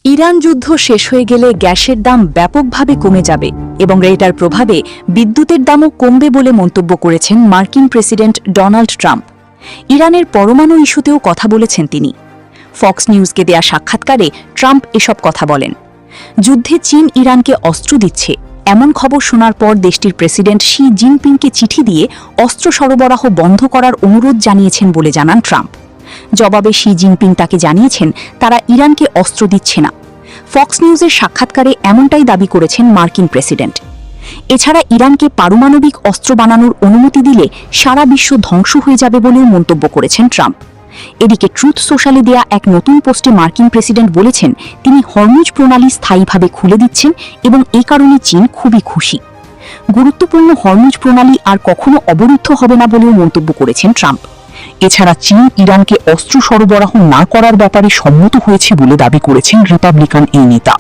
Iran যুদ্ধ শেষ হয়ে গেলে গ্যাসের দাম ব্যাপকভাবে কমে যাবে এবং এটার প্রভাবে বিদ্যুতের দামও কমবে বলে মন্তব্য করেছেন মার্কিন প্রেসিডেন্ট ডোনাল্ড ট্রাম্প। ইরানের পরমাণু ইস্যুতেও কথা বলেছেন তিনি। ফক্স নিউজকে দেয়া সাক্ষাৎকারে ট্রাম্প এসব কথা বলেন। যুদ্ধে চীন ইরানকে অস্ত্র দিচ্ছে এমন খবর শোনার পর দেশটির প্রেসিডেন্ট শি জিনপিংকে চিঠি দিয়ে অস্ত্র সরবরাহ বন্ধ করার অনুরোধ জানিয়েছেন বলে জানান ট্রাম্প। জবাবে শি জিনপিং তাকে জানিয়েছেন তারা ইরানকে অস্ত্র দিচ্ছে না। ফক্স নিউজের সাক্ষাৎকারে এমনটাই দাবি করেছেন মার্কিন প্রেসিডেন্ট। এছাড়া ইরানকে পারমাণবিক অস্ত্র বানানোর অনুমতি দিলে সারা বিশ্ব ধ্বংস হয়ে যাবে বলেও মন্তব্য করেছেন ট্রাম্প। এদিকে ট্রুথ সোশ্যালে দেয়া এক নতুন পোস্টে মার্কিন প্রেসিডেন্ট বলেছেন তিনি হরমুজ প্রণালী স্থায়ীভাবে খুলে দিচ্ছেন এবং এই কারণে চীন খুবই খুশি। গুরুত্বপূর্ণ হরমুজ প্রণালী আর কখনো অবরুদ্ধ হবে না বলেও মন্তব্য করেছেন ট্রাম্প। এছাড়া চীন ইরানকে অস্ত্র সরবরাহ না করার ব্যাপারে সম্মত হয়েছে বলে দাবি করেছেন রিপাবলিকান এই নেতা।